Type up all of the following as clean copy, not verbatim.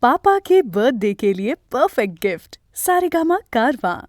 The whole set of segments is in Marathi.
पापा के बर्थडे के लिए परफेक्ट गिफ्ट सारेगामा कारवां।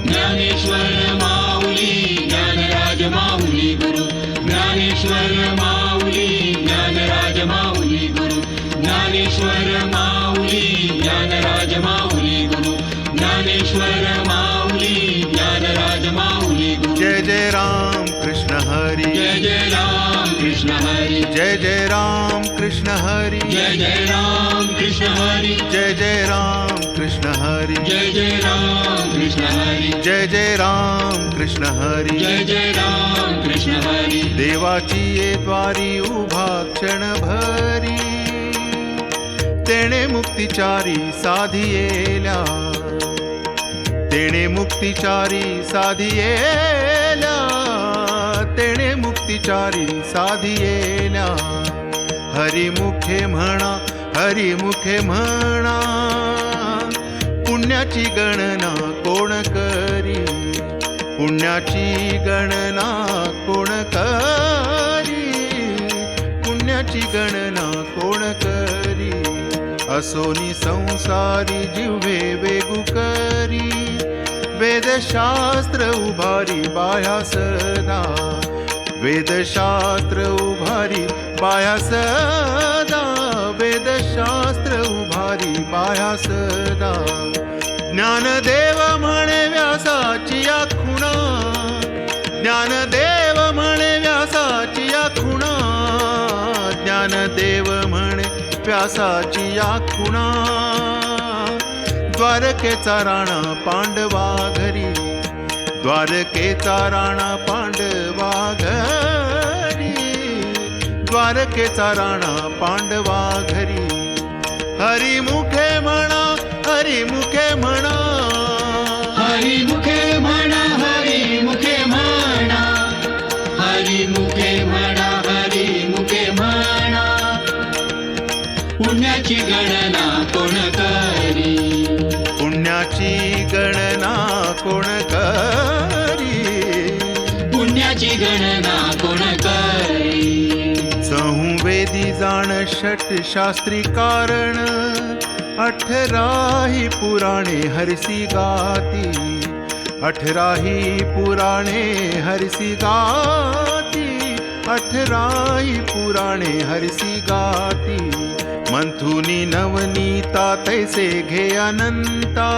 ज्ञानेश्वर माऊली ज्ञानराज माऊली गुरु ज्ञानेश्वर माऊली ज्ञानराज माऊली गुरु ज्ञानेश्वर माऊली ज्ञानराज माऊली गुरु ज्ञानेश्वर माऊली ज्ञानराज माऊली गुरु। जय जय राम कृष्ण हरी, जय जय राम कृष्ण हरी, जय जय राम कृष्ण हरी, जय जय राम कृष्ण हरी, जय जय राम कृष्ण हरी, जय जय राम कृष्ण हरी, जय जय राम कृष्ण हरी, जय जय राम कृष्ण हरी। देवाची ये द्वारी उभा क्षण भरी, तेणे मुक्तिचारी साधियेल्या, तेणे मुक्तिचारी साधियेल्या, तेणे मुक्तिचारी साधियेल्या। हरिमुखे म्हणा, हरिमुखे म्हणा, पुण्याची गणना कोण करी, पुण्याची गणना कोण करी, पुण्याची गणना कोण करी। असोनी संसारी जिव्हे वेगू करी, वेदशास्त्र उभारी बाह्या सदा, वेदशास्त्र उभारी बाह्या सदा, वेदशास्त्र उभारी बाह्या सदा। ज्ञानदेव म्हणे व्यासाची या खुणा, ज्ञानदेव म्हणे व्यासाची या खुणा, ज्ञानदेव म्हणे व्यासाची या खुणा। द्वारकेचा राणा पांडवा घरी, द्वारकेचा राणा पांडवा घरी, द्वारकेचा राणा पांडवा घरी। हरिमुखे म्हणा, हरिमुखे म्हणा, हरिमुखे म्हणा, हरिमुखे म्हणा, हरिमुखे म्हणा, हरिमुखे म्हणा। पुण्याची गणना कोण करी, पुण्याची गणना कोण करी, पुण्याची गणना कोण करी। चहुवेदी जाण षट शास्त्री कारण, 18 पुराणे हरसी गाती, 18 पुराणे हरसी गाती, 18 पुराणे हरसी गाती। मंथुनी नवनीता तैसे घे अनंता,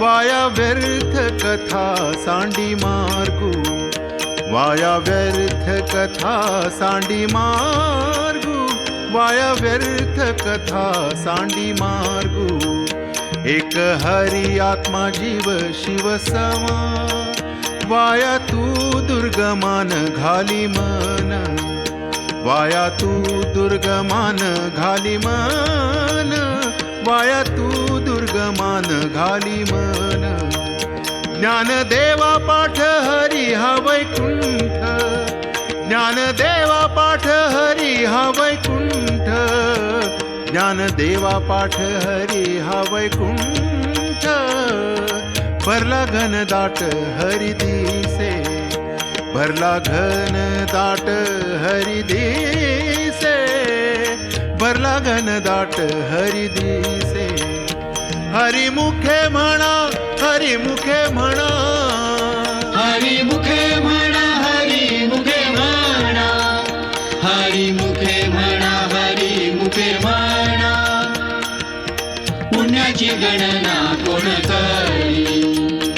वाया व्यर्थ कथा सांडी मार्गू, वाया व्यर्थ कथा सांडी मार्गू, वाया व्यर्थ कथा सांडी मार्गू। एक हरी आत्मा जीव शिव समा, वाया तू दुर्गमान घाली मन, वाया तू दुर्गमान घाली मन, वाया तू दुर्गमान घाली मन। ज्ञानदेवा पाठ हरी हा वैकुंठ, ज्ञानदेवा पाठ हरी हा वैकुंठ, ज्ञानदेवा पाठ हरी हा वैकुंठ। भरला घन दाट हरी दिसे, भरला घन दाट हरी दिसे, भरला घन दाट हरी दिसे। हरिमुखे म्हणा, हरिमुखे म्हणा, हरिमुखे म्हणा, हरिमुखे म्हणा, हरिमुखे म्हणा, हरिमुखे म्हणा। पुण्याची गणना कोण करी,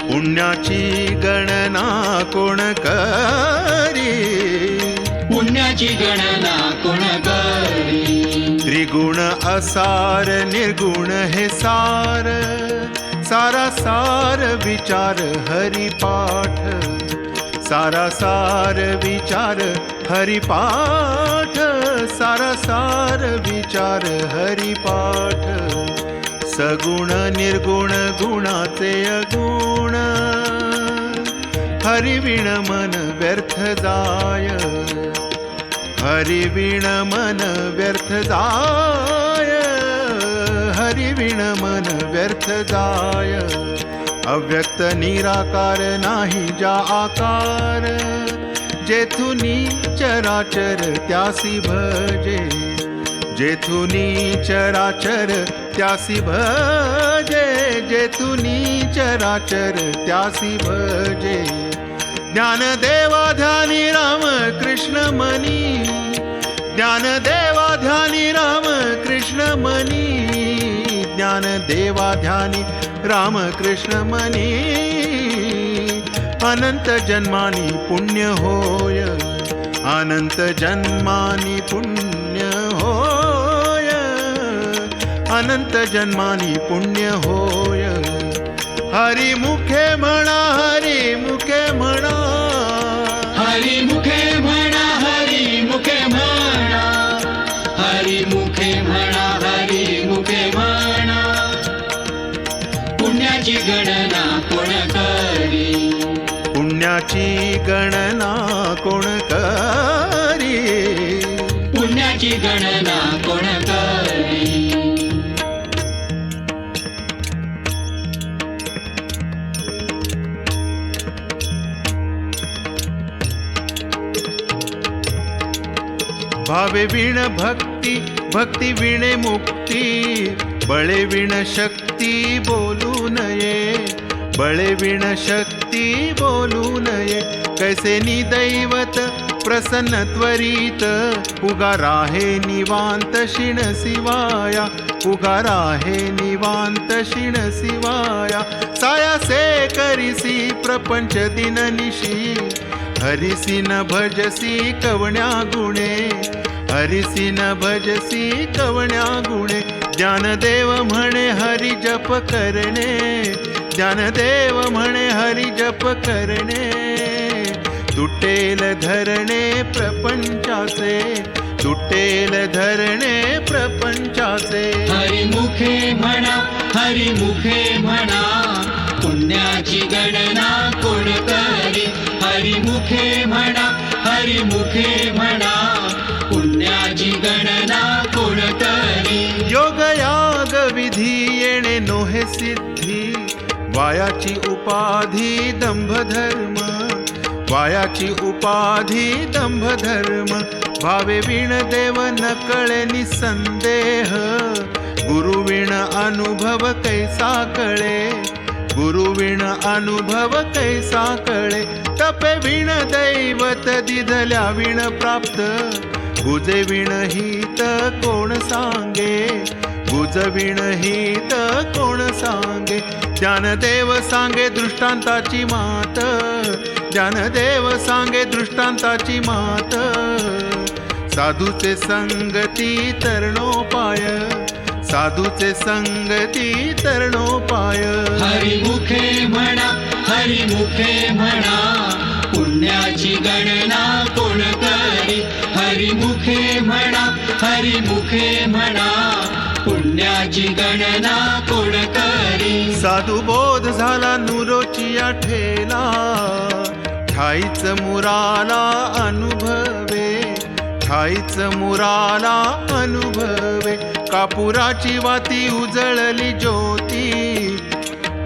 पुण्याची गणना कोण करी, पुण्याची गणना कोण करी। त्रिगुण असार निर्गुण हे सार, सारा सार विचार हरिपाठ, सारा सार विचार हरिपाठ, सारा सार विचार हरिपाठ। सगुण निर्गुण गुणाचे अगुण, हरिविण मन व्यर्थ जाय, हरिविण मन व्यर्थ जाय, हरिविण मन व्यर्थ जाय। अव्यक्त निराकार नाही जा आकार, जेथुनी चराचर त्यासी भजे, जेथुनी चराचर त्यासी भजे, जेथुनी चराचर त्यासी भजे. ज्ञानदेवा ध्यानी राम कृष्ण मनी, ज्ञानदेवा ध्यानी राम कृष्ण मनी, ज्ञानदेवा ध्यानी राम कृष्ण मनी. अनंत जन्मानी पुण्य होय, अनंत जन्मानी पुण्य होय, अनंत जन्मानी पुण्य होय. हरी मुखे म्हणा, हरी मुखे म्हणा, हरी मुखे म्हणा, हरी मुखे म्हणा, हरी मुखे म्हणा, हरी मुखे म्हणा. पुण्याची गणना कोण करी, पुण्याची गणना कोण करी, पुण्याची गणना कोण करी. भावे विण भक्ती, भक्ती विणे मुक्ती, बळे विण शक्ती बोलू नये, बळे विण शक्ती बोलू नये. कैसे निदैवत प्रसन्न त्वरित, उगा राहे निवांत शिण शिवाया, उगा राहे निवांत शिण शिवाया. सायासे करिसी प्रपंच दिननिशी, हरिसी न भजसी कवण्या गुणे, हरिसी न भजसी कवण्या गुणे. ज्ञानदेव म्हणे हरि जप करणे, ज्ञानदेव म्हणे हरि जप करणे. तुटेल धरणे प्रपंचाचे, तुटेल धरणे प्रपंचाचे. हरी मुखे म्हणा, हरी मुखे म्हणा, पुण्याची गणना कोण करी. हरी मुखे म्हणा, हरी मुखे म्हणा, पुण्याची गणना कोण करी. योग याग विधी येणे नोहे सिद्धी, वायाची उपाधी दंभ धर्म, वायाची उपाधी दंभ धर्म. भावे विण देव न कळे निसंदेह, गुरु विण अनुभव कैसा कळे, गुरु विण अनुभव कैसा कळे. तपे विण दैवत दिधल्या विण प्राप्त, गुजे विण हित कोण सांगे, गुज विण हित कोण सांगे. ज्ञानदेव सांगे दृष्टांताची मात, ज्ञानदेव सांगे दृष्टांताची मात. साधूचे संगती तरणोपाय, साधूचे संगती तरणोपाय. हरी मुखे म्हणा, हरी मुखे म्हणा, पुण्याची गणना कोण करी. हरी मुखे म्हणा, हरी मुखे म्हणा, पुण्याची गणना कोण करी. साधू बोध झाला नुरोची आठेला, ठाईच मुराला अनुभवे, ठाईच मुराला अनुभवे. कापुराची वाती उजळली ज्योती,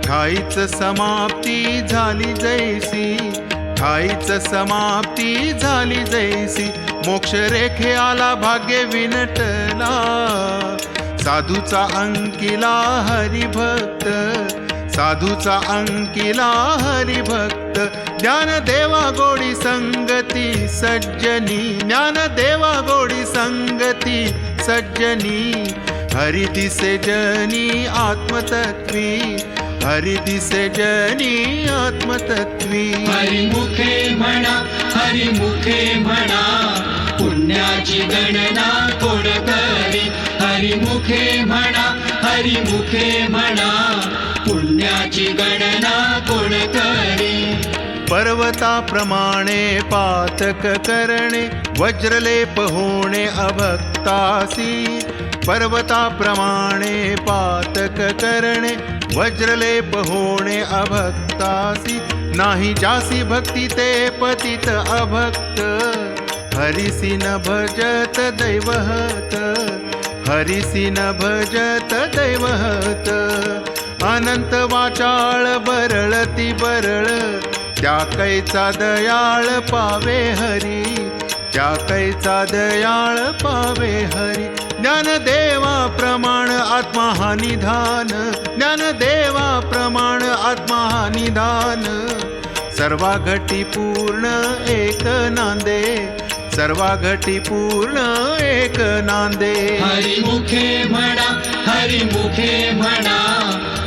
ठाईच समाप्ती झाली जैसी, ठाईच समाप्ती झाली जैसी. मोक्ष रेखे आला भाग्य विनटला, साधूचा अंकिला हरिभक्त, साधूचा अंकिला हरिभक्त. ज्ञानदेवा गोडी संगती सज्जनी, ज्ञानदेवा गोडी संगती सज्जनी. हरि दिसे जनी आत्मतत्वी, हरि दिसे जनी आत्मतत्वी. हरी मुखे म्हणा, हरी मुखे म्हणा, पुण्याची गणना कोण करी. हरी मुखे म्हणा, हरी मुखे म्हणा, पुण्याची गणना कोण करी. पर्वताप्रमाणे पातक करणे, वज्रलेप होणे अभक्तासी. पर्वताप्रमाणे पातक करणे, वज्रलेप होणे अभक्तासी. नाही जासी भक्ती ते पतित अभक्त, हरिसी न भजत दैवहत, हरिसी न भजत दैवहत. अनंत वाचाळ बरळती बरळ, त्या कैचा दयाळ पावे हरी, त्या कैचा दयाळ पावे हरी. ज्ञानदेवा प्रमाण आत्मा हा निधान, ज्ञानदेवा प्रमाण आत्मा हा निधान. सर्वा घटी पूर्ण एक नांदे, सर्वा घटी पूर्ण एक नांदे. हरिमुखे म्हणा, हरिमुखे म्हणा,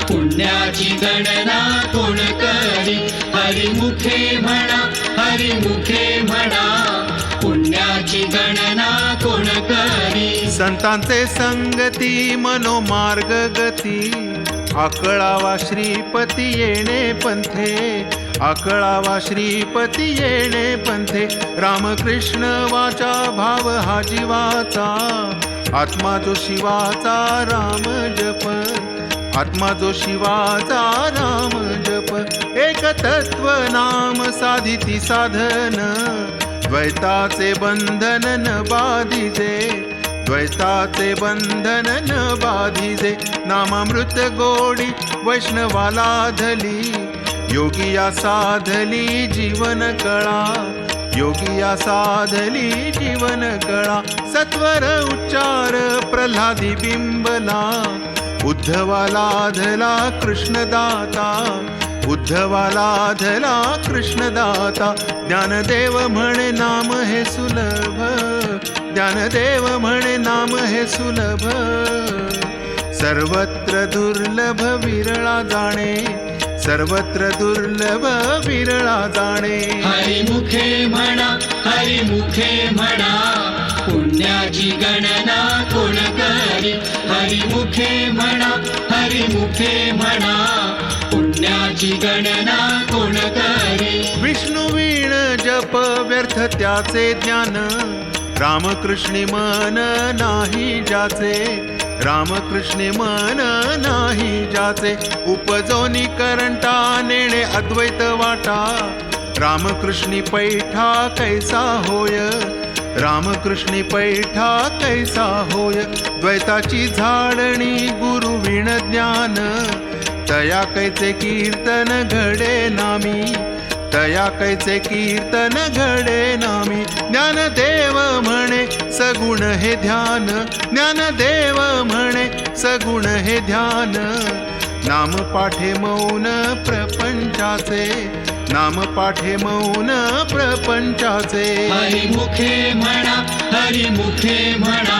पुण्याची गणना कोण करी. हरिमुखे म्हणा, हरिमुखे म्हणा, पुण्याची गणना कोण करी. संतांचे संगती मनोमार्ग गती, आकळावा श्रीपती येणे पंथे, आकळावा श्रीपती येणे पंथे. रामकृष्ण वाचा भाव हा जीवाचा, आत्मा जो शिवाचा राम जप, आत्मा जो शिवाचा राम जप. एक तत्व नाम साधिती साधन, द्वैताचे बंधन न बाधिजे, द्वैताचे बंधन न बाधिजे. नामामृत गोडी वैष्णवाला धली, योगिया साधली जीवन कळा, योगिया साधली जीवन कळा. सत्वर उच्चार प्रल्हादी बिंबला, उद्धवाला धला कृष्णदाता, उद्धवाला धला कृष्णदाता. ज्ञानदेव म्हणे नाम हे सुलभ, ज्ञानदेव म्हणे नाम हे सुलभ. सर्वत्र दुर्लभ विरळा जाणे, सर्वत्र दुर्लभ विरळा जाणे. हरिमुखे म्हणा, हरिमुखे म्हणा, पुण्याची गणना कोण करी. हरिमुखे म्हणा, हरिमुखे म्हणा, पुण्याची गणना कोण करी. विष्णू वीण जप व्यर्थ त्याचे ज्ञान, रामकृष्णी मन नाही ज्याचे, रामकृष्णे मन नाही ज्याचे. उपजोनी करंटा नेणे अद्वैत वाटा, रामकृष्णी पैठा कैसा होय, रामकृष्णी पैठा कैसा होय. द्वैताची झाडणी गुरु विण ज्ञान, तया कैचे कीर्तन घडे नामी, तया कैचे कीर्तन घडे नामी. ज्ञानदेव म्हणे सगुण हे ध्यान, ज्ञानदेव म्हणे सगुण हे ध्यान. नाम पाठे मौन प्रपंचाचे, नाम पाठे मौन प्रपंचाचे. हरिमुखे म्हणा, हरिमुखे म्हणा,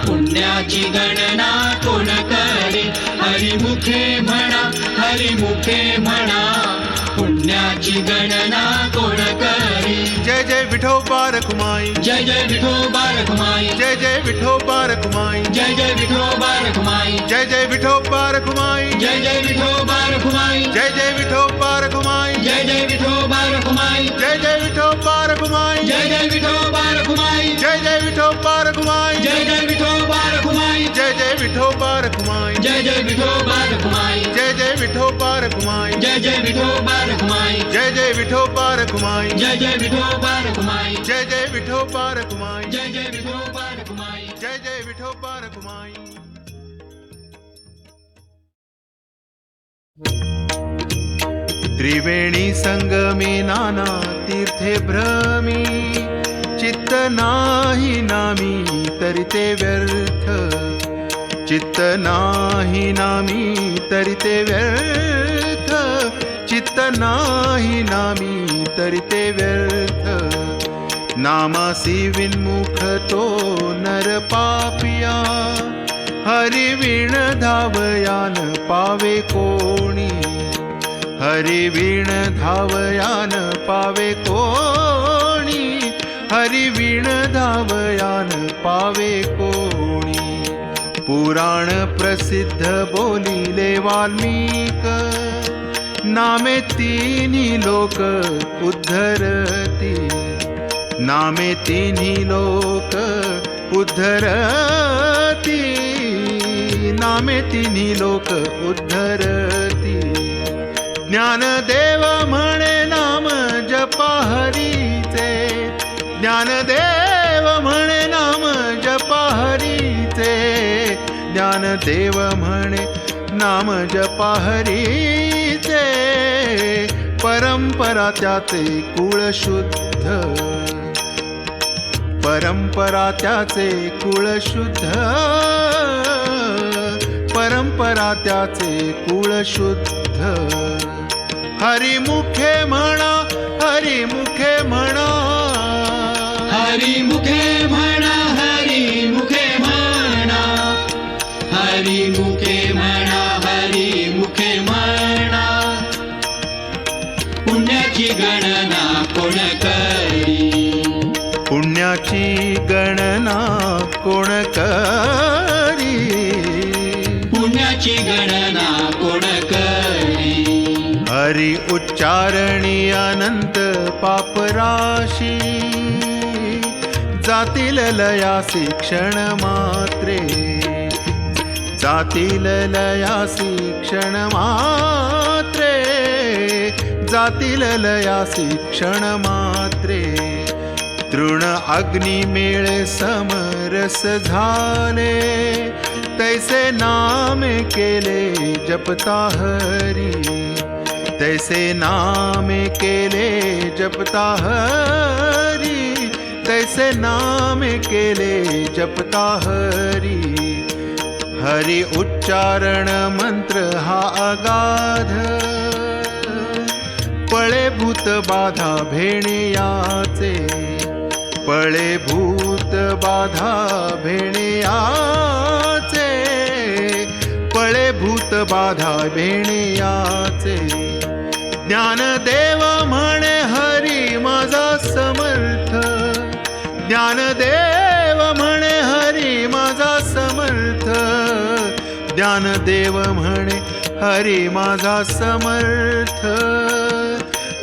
पुण्याची गणना कोण करी. हरिमुखे म्हणा, हरिमुखे म्हणा, पुण्याची गणना कोण करी. जय जय विठोबा रखुमाई, जय जय विठोबा रखुमाई, जय जय विठोबा रखुमाई, जय जय विठोबा रखुमाई, जय जय विठोबा रखुमाई, जय जय विठोबा रखुमाई, जय जय विठोबा रखुमाई, जय जय विठोबा रखुमाई, जय जय विठोबा रखुमाई, जय जय विठोबा रखुमाई, जय जय विठोबा रखुमाई, जय जय विठोबा रखुमाई, जय जय विठोबा रखुमाई, जय जय विठोबा रखुमाई, जय जय विठोबा रखुमाई, जय जय विठोबा रखुमाई, जय जय विठोबा रखुमाई, जय जय विठोबा रखुमाई, जय जय विठोबा रखुमाई, जय जय विठोबा रखुमाई. जय जय विठोबा रखुमाई. त्रिवेणी संगमी नाना तीर्थे भ्रमी, चित्त नाही नामी तरी ते व्यर्थ, चित्त नाही नामी तरी ते व्यर्थ, चित्त नाही नामी तरी ते व्यर्थ. नामासी विन्मुख तो नर पापिया, हरि वीण धावयान पावे कोणी, हरि वीण धावयान पावे कोणी, हरि वीण धावयान पावे कोणी. पुराण प्रसिद्ध बोलिले वाल्मीक, नामे तिन्ही लोक उद्धरती, नामे तिन्ही लोक उद्धरती, नामे तिन्ही लोक उद्धरती. ज्ञानदेव म्हणे नाम जपा हरीचे, ज्ञानदेव म्हणे नाम जपा हरीचे, ज्ञानदेव म्हणे नाम जपा हरीचे, परंपरा त्याचे कुळ शुद्ध, परंपरा त्याचे कुळ शुद्ध, परंपरा त्याचे कुळ शुद्ध. हरिमुखे म्हणा, हरिमुखे म्हणा, हरिमुखे म्हणा, हरिमुखे म्हणा, हरिमुखे म्हणा, हरिमुखे म्हणा. पुण्याची गणना कोण करी, पुण्याची गणना कोण करी, पुण्याची गणना कोण करी. हरी उच्चारणी अनंत पापराशी, जातील लयासी क्षण मात्रे, जातील लयासी क्षण मात्रे, जातील लयासी क्षण मात्रे. तृण अग्नि मेळे समरस झाले, तैसे नामे केले जपता हरी, तैसे नामे केले जपता हरी, तैसे नामे केले जपता हरी. हरि उच्चारण मंत्र हा अगाध, पळे भूत बाधा भेणियाचे, पळे भूत बाधा भेणियाचे, पळे भूत बाधा भेणियाचे. ज्ञानदेव म्हणे हरी माझा समर्थ, ज्ञानदेव म्हणे हरी माझा समर्थ, ज्ञानदेव म्हणे हरी माझा समर्थ.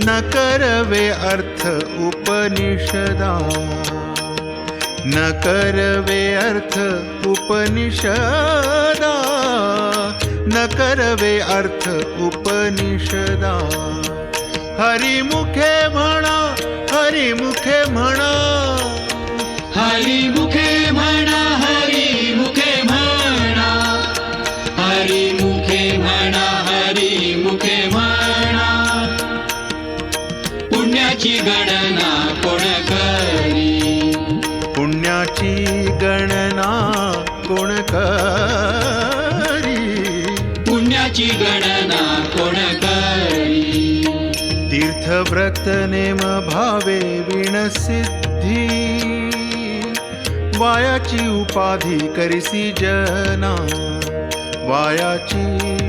न करवे अर्थ उपनिषदा, न करवे अर्थ उपनिषदा, न करवे अर्थ उपनिषदा. हरिमुखे म्हणा, हरिमुखे म्हणा, हरिमुखे म्हणा, हरिमुखे म्हणा, हरिमुखे म्हणा, हरिमुखे म्हणा. पुण्याची गणना कोण करी, पुण्याची गणना कोण करी, पुण्याची गणना कोण करी. तीर्थव्रत नेम भावे विणसिद्धी, वायाची उपाधी करिसी जना, वायाची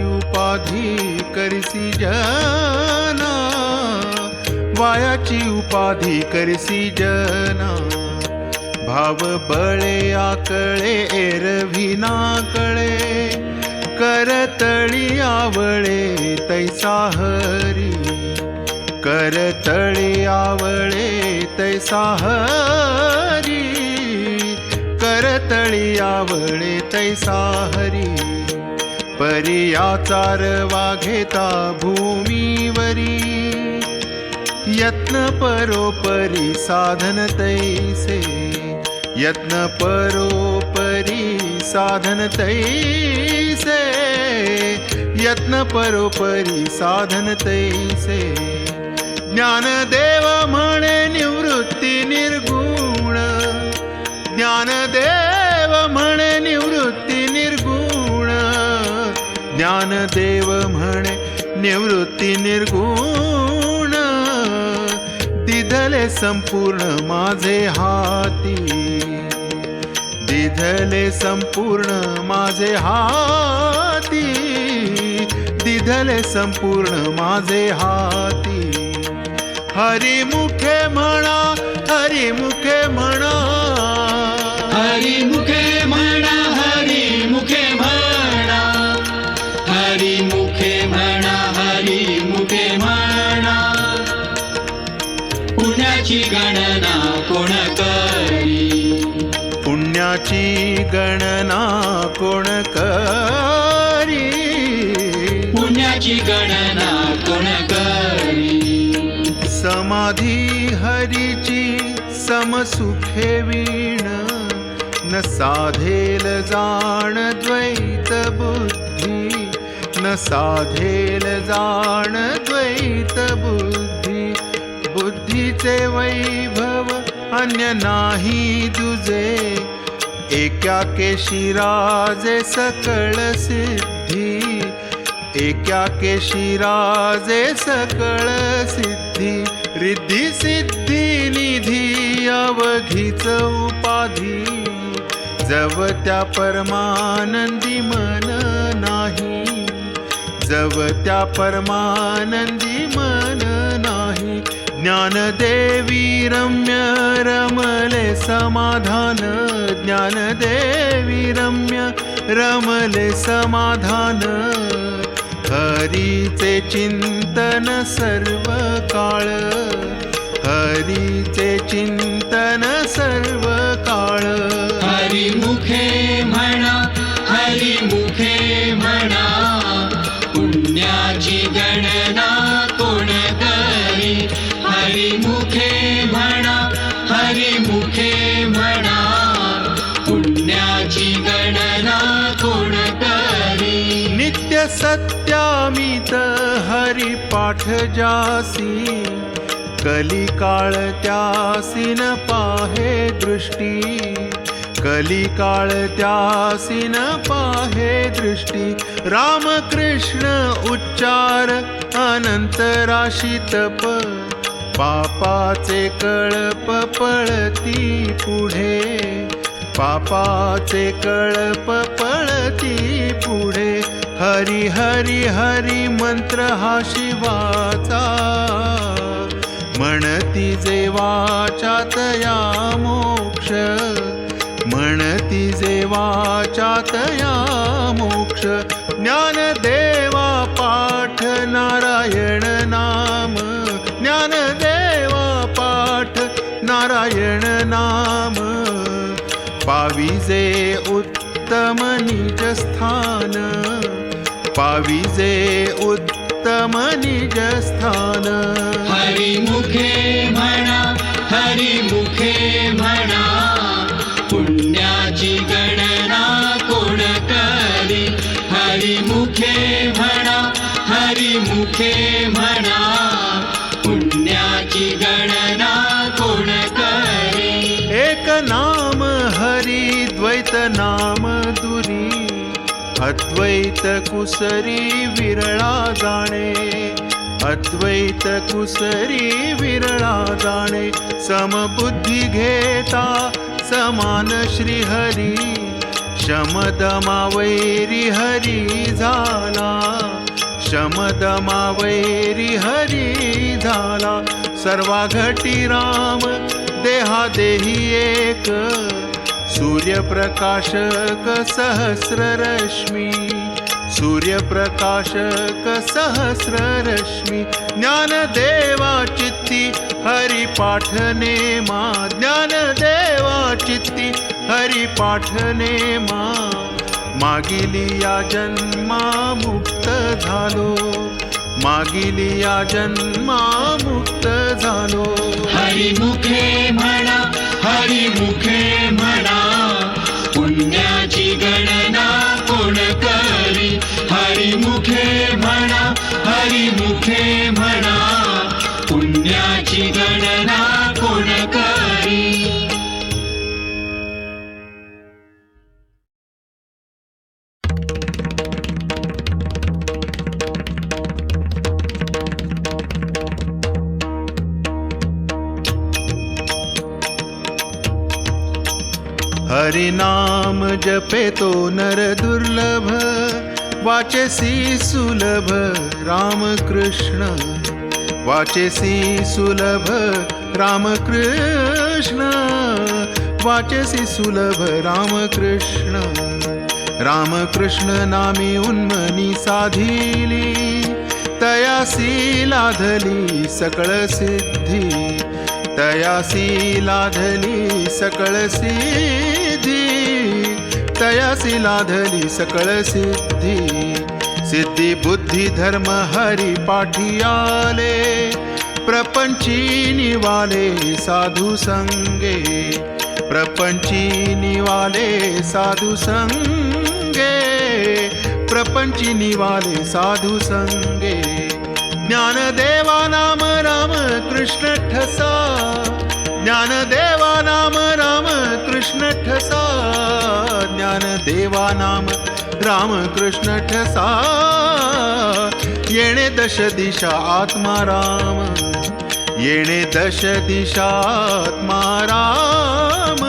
उपाधी करिसी जना, वायाची उपाधी करिसी जना. भाव बळे आकळे एरवी नाकळे, करतळी आवळे तैसा हरी, करतळी आवळे तैसा हरी, करतळी आवळे तैसा हरी. परियाचार वाघेता भूमीवरी, यत्न परोपरी साधन तैसे, यत्न परोपरी साधन तैसे, यत्न परोपरी साधन तैसे. ज्ञानदेव म्हणे निवृत्ती निर्गुण, ज्ञानदेव म्हणे निवृत्ती निर्गुण, ज्ञानदेव म्हणे निवृत्ती निर्गुण. दिधले संपूर्ण माझे हाती, दिधले संपूर्ण माझे हाती, दिधले संपूर्ण माझे हाती. हरिमुखे म्हणा, हरिमुखे म्हणा, हरिमुखे म्हणा, हरिमुखे म्हणा, हरिमुखे म्हणा, हरिमुखे म्हणा. पुण्याची गणना कोण करी, पुण्याची गणना कोण करी, पुण्याची गणना कोण करी. समाधी हरीची समसुखे वीण, न साधेल जाण द्वैत बुद्धी, मन साधेल जाण द्वैत बुद्धी, बुद्धीचे वैभव अन्य नाही दुजे, एका केशी राजे सकळ सिद्धी, एका केशी राजे सकळ सिद्धी, रिद्धी सिद्धी निधी अवघीच उपाधी, जव त्या परमानंदी मन नाही, जव त्या परमानंदी मन नाही, ज्ञानदेवी रम्य रमले समाधान, ज्ञानदेवी रम्य रमले समाधान, हरीचे चिंतन सर्व काळ, हरीचे चिंतन सर्व काळ, हरिमुखे म्हणा, हरिमुखे म्हणा, पुण्याची गणना कोण करी, हरिमुखे म्हणा, हरिमुखे म्हणा, पुण्याची गणना कोण करी, नित्य सत्यामित हरिपाठ जासी, कलिकाळ त्यासी न पाहे दृष्टी, कलिकाळ त्यासी न पाहे दृष्टी, रामकृष्ण उच्चार अनंत राशी तप, पापाचे कळप पळती पुढे, पापाचे कळप पळती पुढे, हरी हरी हरी मंत्र हा शिवाचा, म्हणती जे वाचात या मोक्ष, म्हणती जे वाचात या मोक्ष, ज्ञानदेवा पाठ नारायण नाम, ज्ञानदेवा पाठ नारायण नाम, पाविजे उत्तम निज स्थान, पाविजे उत्तम निज स्थान, हरिमुखे म्हणा, हरिमुखे म्हणा, पुण्याची गणना कोण करी, हरिमुखे म्हणा, हरिमुखे म्हणा, पुण्याची गणना कोण करी, एक नाम हरी द्वैत नाम दुरी, अद्वैत कुसरी विरळा जाणे, अद्वैत कुसरी विरळा जाणे, समबुद्धी घेता समान श्री हरी, शमदमा वैरी हरी झाला, शमदमा वैरी हरी झाला, सर्वा घटी राम देहादेही एक, सूर्यप्रकाशक सहस्र रश्मी, सूर्यप्रकाशक सहस्र रश्मी, ज्ञानदेवा चित्ती हरिपाठ नेमा, ज्ञानदेवा चित्ती हरिपाठ नेमा, मागिली या जन्मा मुक्त झालो, मागिली या जन्मा मुक्त झालो, हरिमुखे म्हणा, हरिमुखे म्हणा, पुण्याची गणना कोण करी, हरिमुखे म्हणा, हरिमुखे म्हणा, पुण्याची गणना कोण करी. हरिनाम जपे तो नर दुर्लभ, वाचेसी सुलभ रामकृष्ण, वाचेसी सुलभ रामकृष्ण, वाचेसी सुलभ रामकृष्ण, रामकृष्ण नामी उन्मनी साधिली, तयासी लाधली सकळ सिद्धी, तयासी लाधली सकळ सिद्धी, तयासी लाधली सकळ सिद्धी, सिद्धी बुद्धी धर्म हरी पाठी आले, प्रपंची निवाले साधू संगे, प्रपंची निवाले साधू संगे, प्रपंची निवाले साधू संगे. ज्ञानदेवा नाम राम कृष्ण ठसा, ज्ञानदेवा नाम राम कृष्ण ठसा, ज्ञानदेवा नाम राम कृष्ण ठसा. येणे दश दिशा आत्मा राम, येणे दश दिशा आत्मा राम,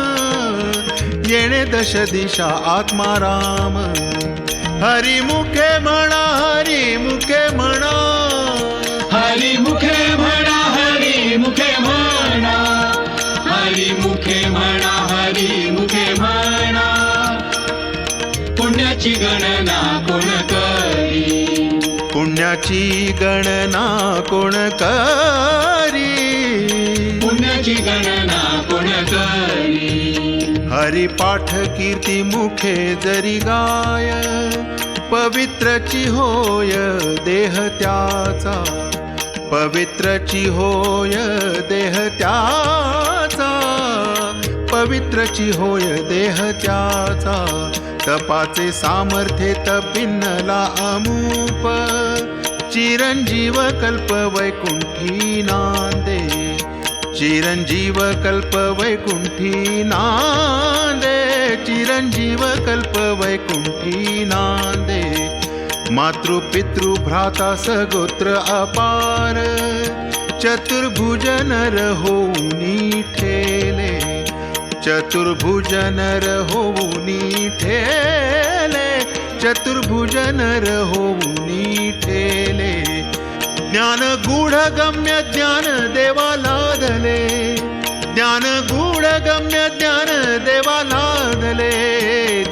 येणे दश दिशा आत्मा राम. हरी मुखे म्हणा, हरी मुखे म्हणा, हरी मुखे म्हणा, हरी मुखे म्हणा, हरी मुखे म्हणा, हरी मुखे म्हणा. पुण्याची गणना कोण करी, पुण्याची गणना कोण करी, पुण्याची गणना कोण करी. हरिपाठ कीर्ती मुखे जरी गाय, पवित्रची होय देह त्याचा, पवित्रची होय देह त्याचा, पवित्रची होय देह त्याचा. तपाचे सामर्थ्ये तपिन्नला अमूप, चिरंजीव कल्प वैकुंठी नांदे, चिरंजीव कल्प वैकुंठी नांदे, चिरंजीव कल्प वैकुंठी नांदे. मातृपितृ भ्राता सगोत्र अपार, चतुर्भुज नर होऊनी ठेले, चतुर्भुज नर होऊनी ठेले, चतुर्भुज नर होऊनी ठेले. ज्ञान गूढ गम्य ज्ञान देवा लादले, ज्ञान गूढ गम्य ज्ञान देवा लादले,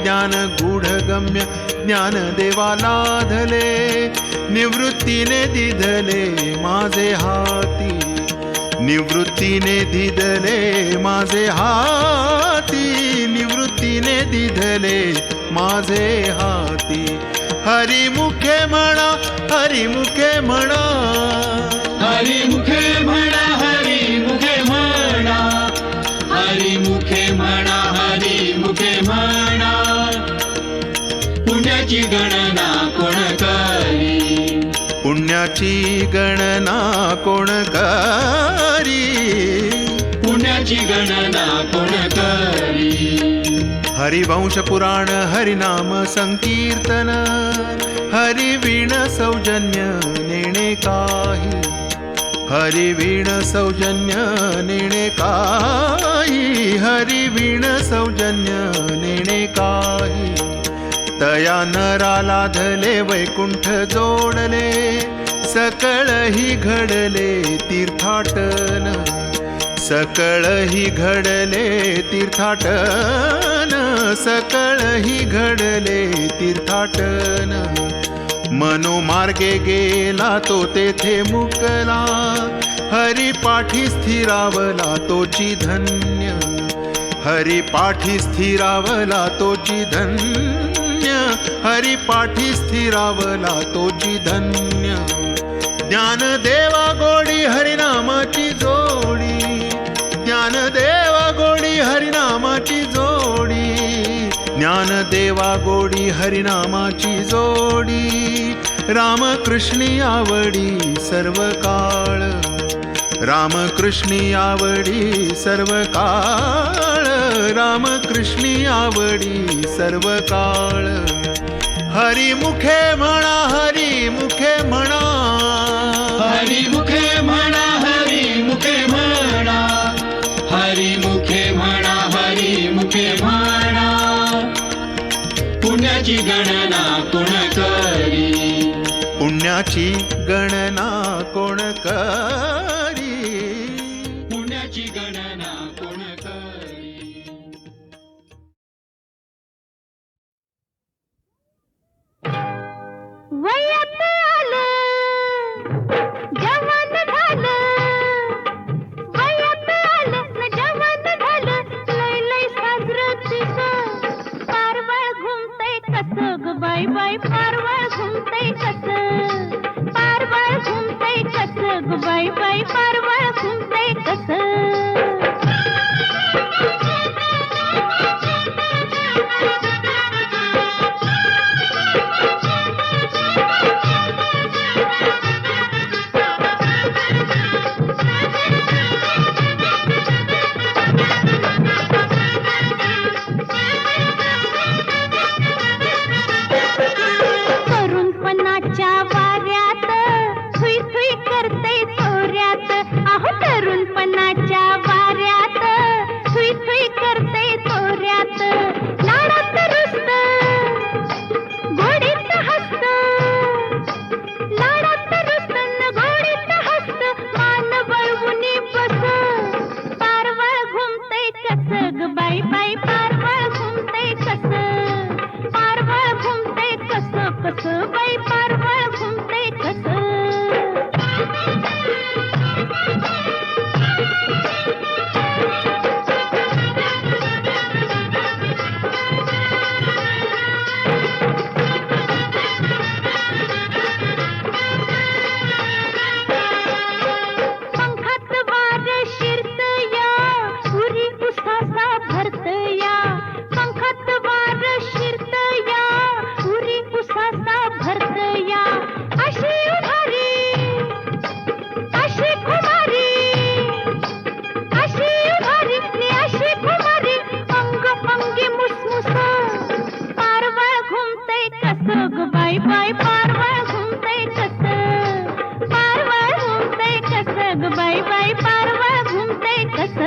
ज्ञान गूढ गम्य ज्ञान देवा लादले. निवृत्तीने दिधले माझे हाती, निवृत्तीने दिधले माझे हाती, निवृत्तीने दिधले माझे हाती. हरी मुखे म्हणा, हरी मुखे म्हणा, हरी मुखे म्हणा, हरी मुखे म्हणा, हरी मुखे म्हणा, हरी मुखे म्हणा. पुण्याची गणना कोण करी, पुण्याची गणना कोण करी, पुण्याची गणना कोण करी. हरिवंश पुराण हरिनाम संकीर्तन, हरिवीण सौजन्य नेणे काही, हरिवीण सौजन्य नेणे काही, हरिवीण सौजन्य नेणे काही. तया नरा लाधले वैकुंठ जोडले, सकळही घडले तीर्थाटन, सकळही घडले तीर्थाटन, सकळही घडले तीर्थाटन. मनोमार्गे गेला तो तेथे मुकला, हरिपाठी स्थिरावला तोची धन्य, हरिपाठी स्थिरावला तोची धन्य, हरिपाठी स्थिरावला तोची धन्य. ज्ञानदेवा गोडी हरिनामाची जोडी, ज्ञानदेवा गोडी हरिनामाची जोडी, ज्ञानदेवा गोडी हरिनामाची जोडी. रामकृष्णी आवडी सर्व काळ, रामकृष्णी आवडी सर्व काळ, रामकृष्णी आवडी सर्व काळ. हरी मुखे म्हणा, हरी मुखे म्हणा, हरी मुखे म्हणा, हरी मुखे म्हणा, हरी मुखे म्हणा, हरी मुखे म्हणा. पुण्याची गणना कोण करी, पुण्याची गणना कोण करी, पुण्याची गणना कोण करी. वयात आलं, जवान झालं, वयात आलं न जवान झालं, लय लय साजरं तिचं. पारवळ घुमतय कसं ग बाई बाई, पारवळ घुमतय कसं, पारवळ घुमतय कसं ग बाई बाई, पारवळ घुमतय कसं. बाई पारवळ घुमते कस, पारवळ घुमते कस ग बाई बाई पारवळ घुमते कस.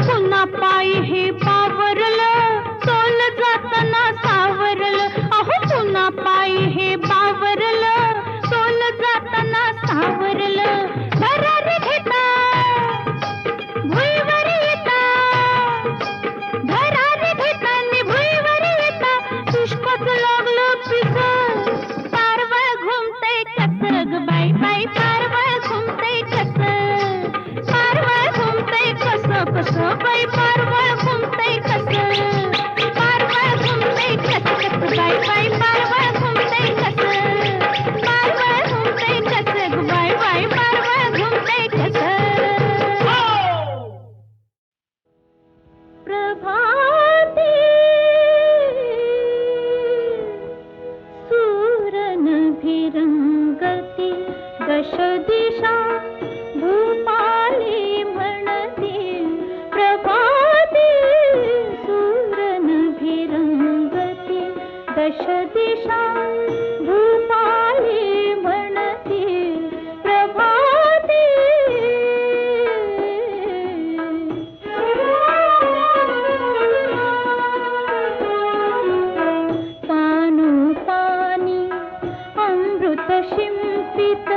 पुन्हा पायी हे बावरलं सोल जाताना सावरलं, अहो पुन्हा पायी हे बावरलं सोल जाताना सावरलं. भरार घेता भुईवर येता, भरार घेता नि भुईवर येता, पुष्पच लागलं पिस. पारवळ घुमते कस ग बाई बाई पारवळ घुमते कस, पारवळ घुमते कस कस बाई पारवळ घुमते कस, पारवळ घुमते कस कस बाई बाई पारवळ घुमते कस, पारवळ घुमते कस ग बाई बाई पारवळ घुमते कस. प्रभाती सूरनभिरंगती दश दिशा भूपाली म्हणती. प्रभाती सूरनभिरंगती दश दिशा भूपाली म्हणती. प्रभाती पानु पानी अमृत शिंपित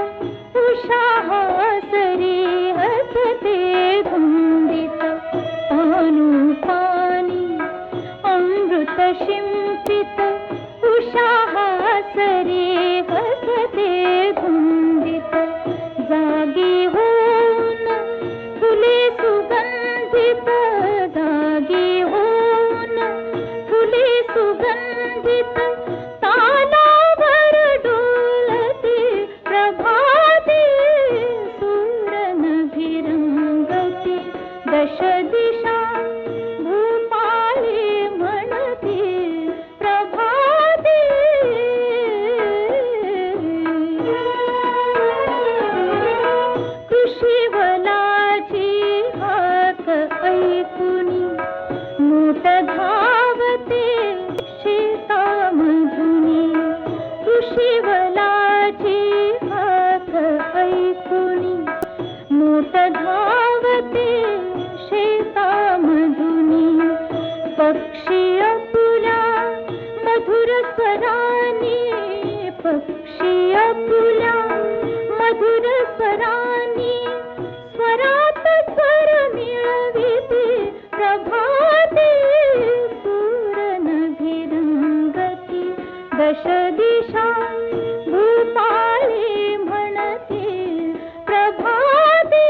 उषाहासरी हसते धुंदित. पानु पानी अमृत शिंपित उषाहासरी हसते धुंदित. जागी होऊन फुले सुगंधित, जागी होऊन फुले सुगंधित, तालावर डोलते. प्रभाती सूरनभिरंगती दश दिशा भूपाली म्हणती. प्रभाती कृषीवलाची हाक ऐकुनी मोठ धावते शेतामधुनी. कृषीवलाची हाक ऐकुनी मोठ धावते शेतामधुनी. पक्षी अपुल्या मधुर स्वरानी, पक्षी अपुल्या मधुर स्वरानी, स्वरात स्वर मिळविते. प्रभाती सूरनभिरंगती दश दिशा भूपाली म्हणती. प्रभाती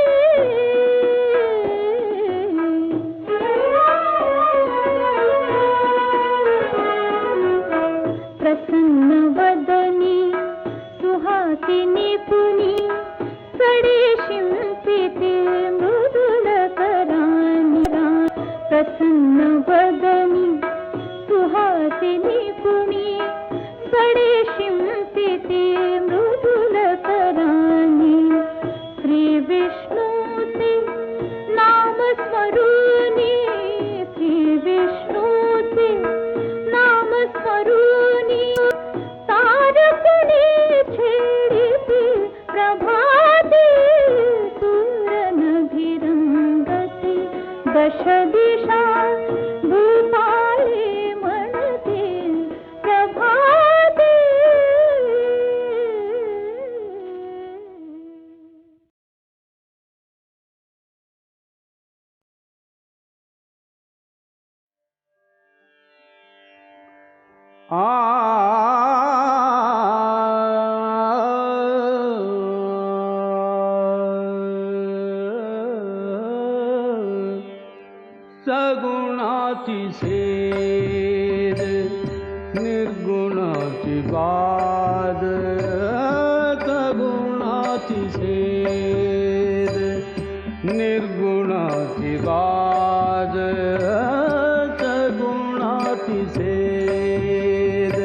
प्रसन्न वदनी सुहासिनी पुनी, सडे शिंपिते मृदुल करानी. प्रसन्न वदनी सुहासिनी पुनी, सडे शिंपिते मृदुल करानी. श्री विष्णूचे नाम स्मरूनी, श्री विष्णूचे नाम स्मरूनी, तारकुणी छेडिते. प्रभाती सूरनभिरंगती दश दिशा भूपाली म्हणती. प्रभाती सगुणाची सेद निर्गुणाची बाद, सगुणाची सेद निर्गुणाची बाज सगुणाची सेद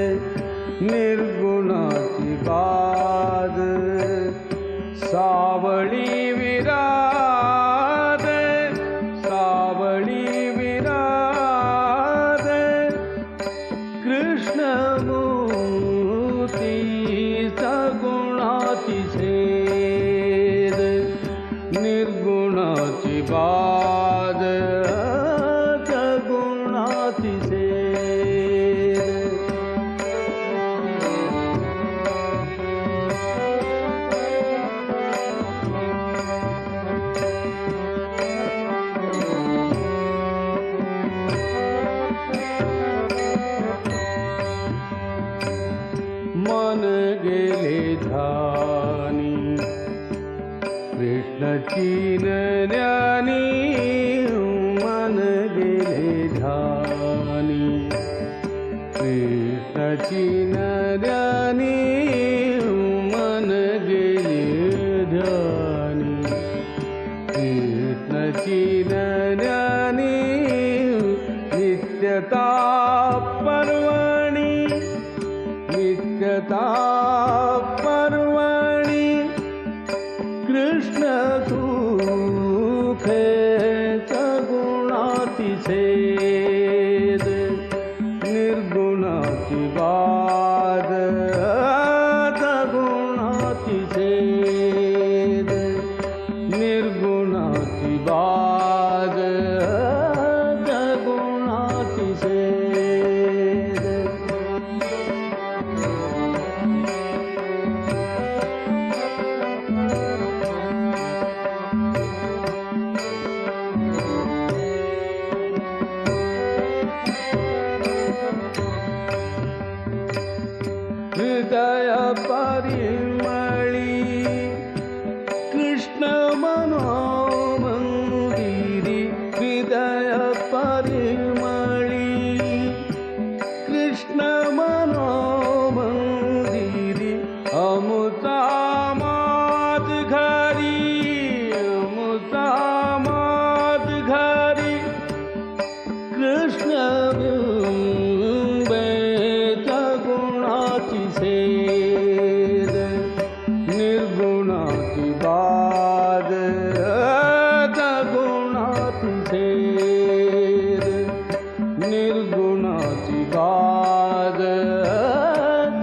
निर्गुणाची बाज सावळी विराज सावळी विराज कृष्णमूर्ती सगुणाची सेद निर्गुणाची बाज सगुणाची सेद मन गेले ध्यानी कृष्णची ज्ञानी मन गेले ध्यानी कृष्णची ज्ञानी मन गेले ध्यानी कृष्णची ज्ञानी नित्यता पर्वणी नित्यता पर्वणी कृष्ण सुखे सगुणाची सेद निर्गुणाची बाज सगुणाची सेद निर्गुणाची बाज सगुणाची सेद हृदय परिमळी कृष्ण मनोमंदिरी हृदय परिमळी कृष्ण मनोमंदिरी अमुता मात घरी अमुता मात घरी कृष्ण सगुणाची सेद निर्गुणाची बाज सगुणाची सेद निर्गुणाची बाज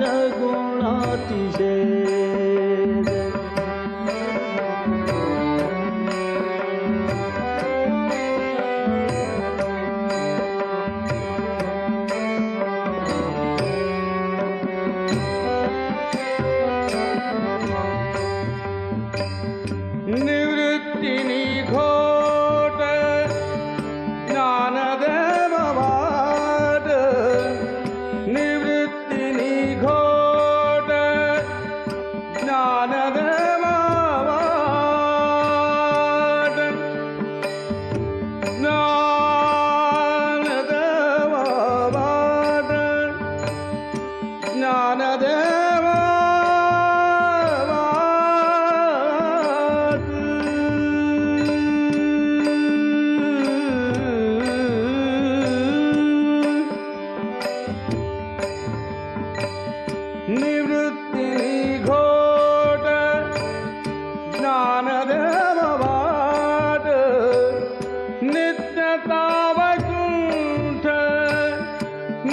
सगुणाची सेद निवृत्तिनी घोट ज्ञानदेव वाट निवृत्तिनी घोट ज्ञानदेव वाट ज्ञानदेव वाट ज्ञानदेव निवृत्तिनी घोट ज्ञानदेव वाट नित्यता वैकुंठ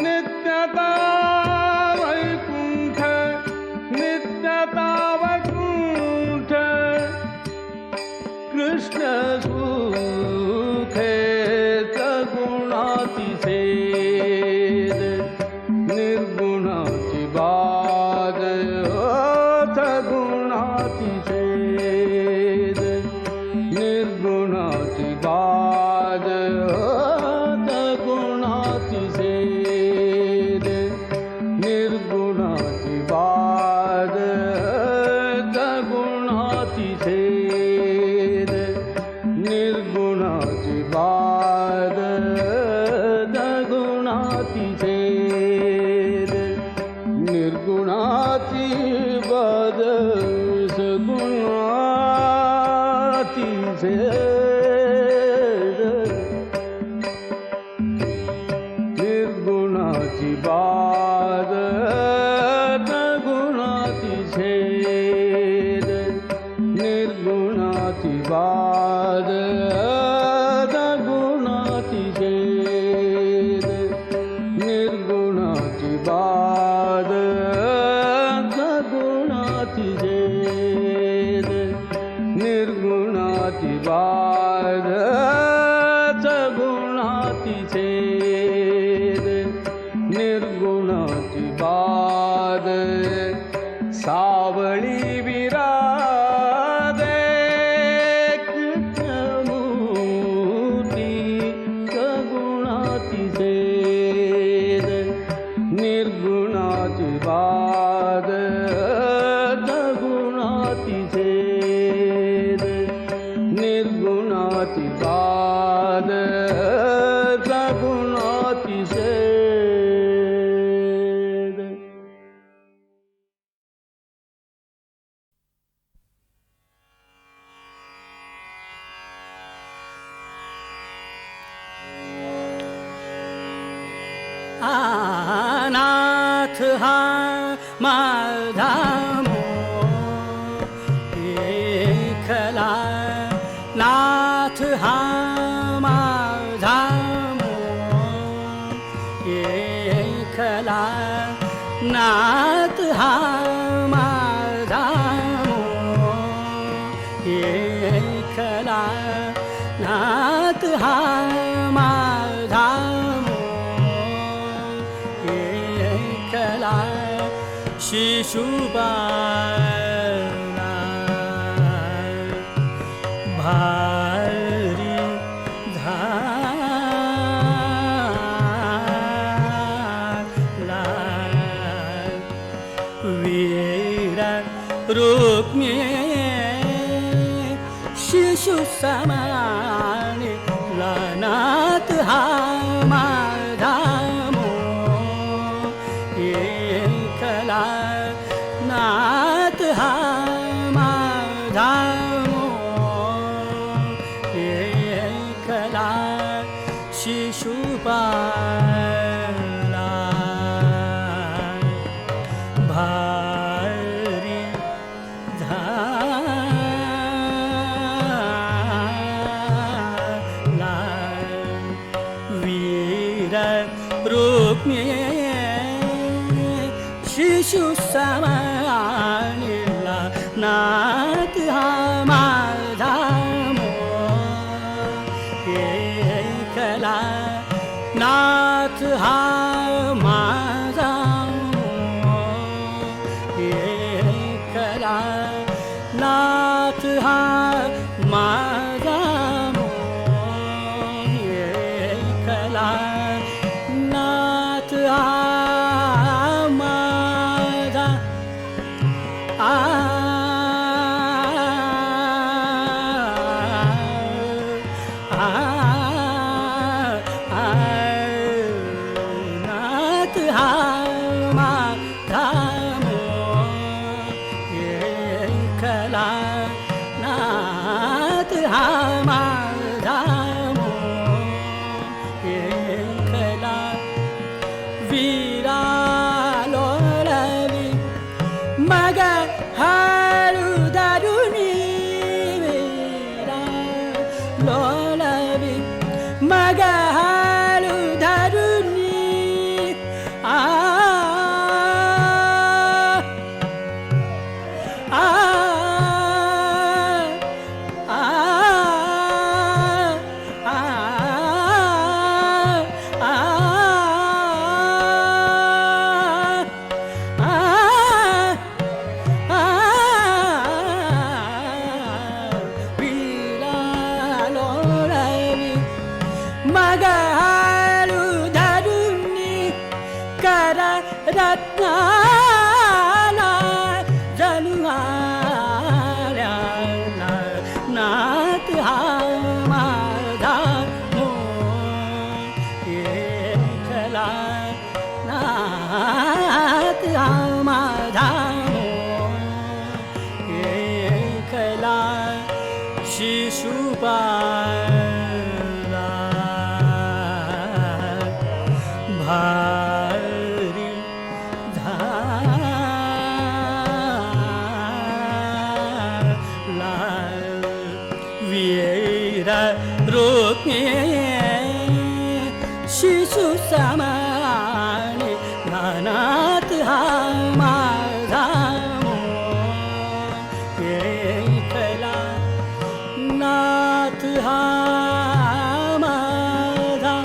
नित्यता वैकुंठ नित्यता वैकुंठ कृष्ण सुखे सगुणाची सेद निर्गुणाची बाज सगुणाची सेद निर्गुणाची बाज सगुणाची सेद निर्गुणाची बाज सगुणाची सेद निर्गुणाची बाज सगुणाची सेद निर्गुणाची बाज सगुणाची सेद निर्गुणाची बाद सगुणाची झेल निर्गुणाची बाद सगुणाची झेल निर्गुणाची बाद सगुणाची झेल निर्गुणाची बाद सावळी विरादे कृष्णमूर्ती सगुणाची झेल निर्गुणाची बाद सगुणाची झेल निर्गुणाची बाद सगुणाची झेल नाथ हा माझा एकला नाथ हा माझा एकला नाथ हा माझा एकला नाथ हा माझा एकला शिशुपाला भारी झाला वीर रुक्मी शिशु समान नाथ हा माझा एकला नाथ हा माझा एकला शिशुपाला भारी झाला वीर रुक्मी शिशु समानिला नाथ हा माझा एकला नाथ हा माझा एकला नाथ हा माझा एकला नाथ हा माझा नाथ हा माझा एकला नाथ हा माझा एकला वीरा लोळवी मग हारू दारुणी वीरा लोळवी मग हारू दारुणी आ आ आ रत्नाला जनुआल्या नाथ हा माझा एकला नाथ हा माझा एकला शिशुपाला भारी झाला वीर रुक्मिणी शिशु समाने नानात हा माझा एकला नाथ हा माझा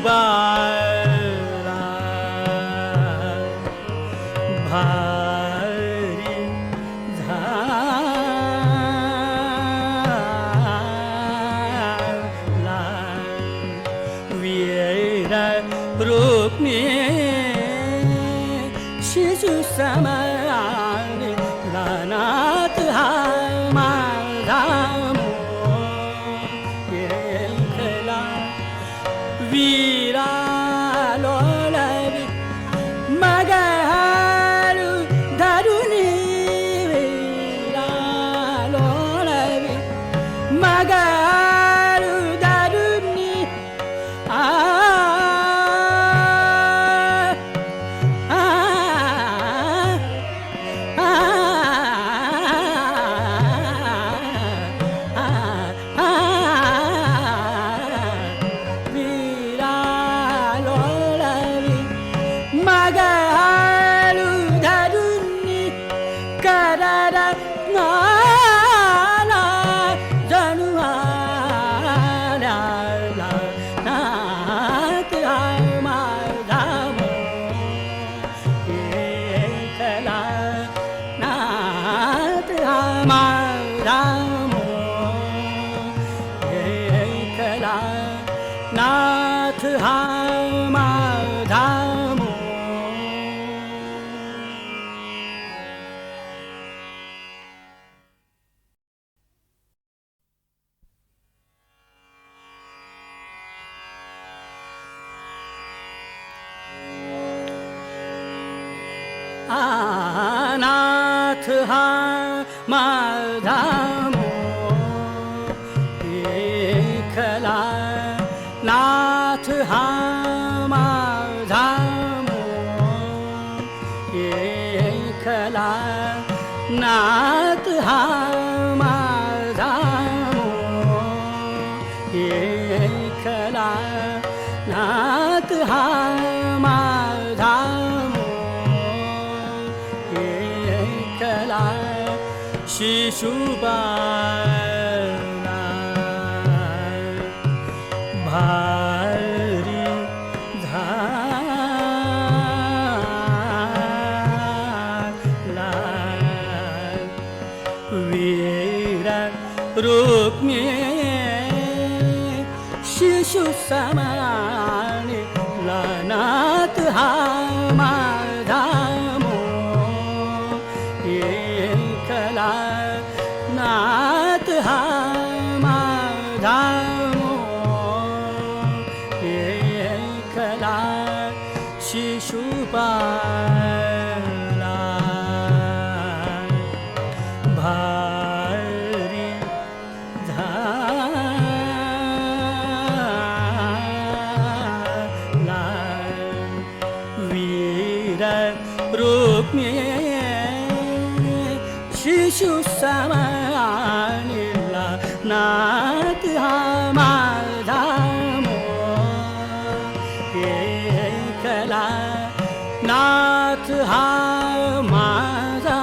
शिशुबाला भारी झाला वीर रुक्मिणी शिशु समाने नानात हा माझा वीरा लोलवी मगहारू धरुनी वीरा लोलवी मगहारू धरुनी मगहारू धरुनी करार नाला जनुआला नाथ हा माझा एकला नाथ हा माझा एकला नाथ हा माझा नाथ हा माझा एकला नाथ हा माझा एकला नाथ हा माझा एकला नाथ हा माझा एकला शिशुबाला भारी झाला वीर रुक्मिणी शिशु समाने नाथ हा माझा एकला नाथ हा माझा एकला शिशुपाला भारी झाला वीर रुक्मिणी शिशु समाने नाथ हा माझा एकला नाथ हा माझा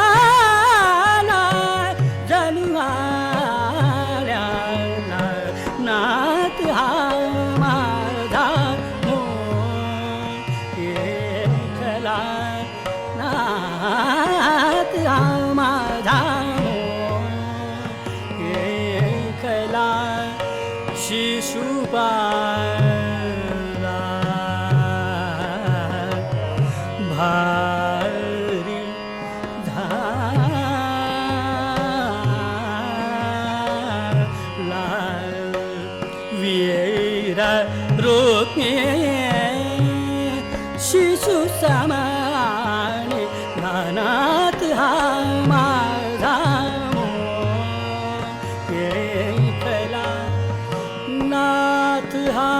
आला जणू आल्या नाथ हा माझा मोर एकला नाथ हा माझा मोर एकला शिशुपाला भारी झाला वीरा रोखे शिशु समाने गानात हा माझा मोर एकला नाथ हा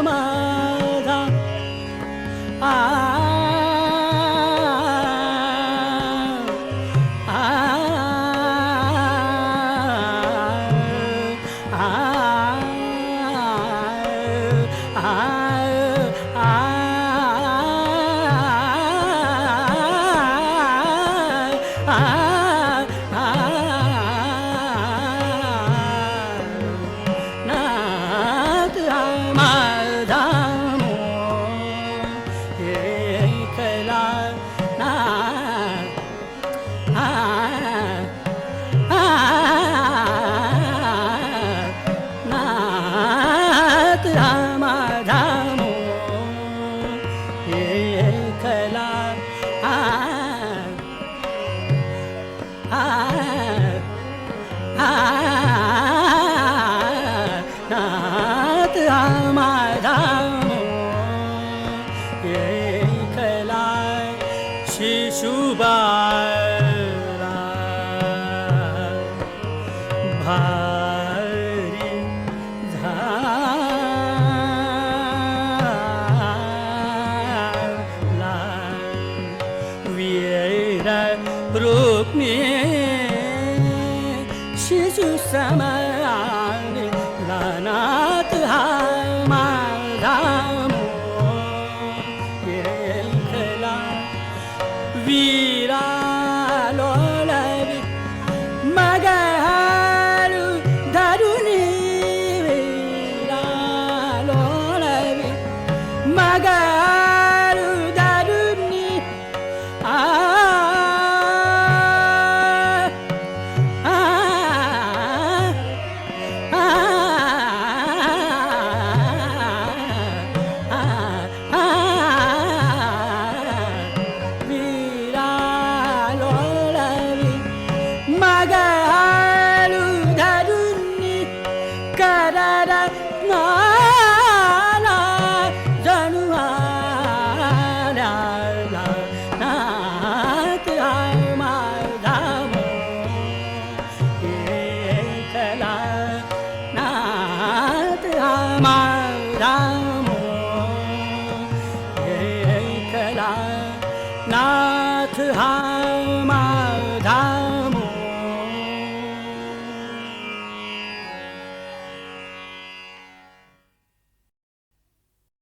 माझा आ नाथ हा माझा मोर एकला नाथ हा माझा मोर एकला नाथ हा माझा मोर एकला शिशुबाला भारी झाला वीरा रूपमे शिशु समाने नाथ हा माझा मोर एकला वीरा लोलवी मगहारू धरुणी वीरा लोलवी मगहारू धरुणी आ वीरा लोलवी मगहारू धरुणी करार नाला जणू आल्या नाथ हा माझा मोर एकला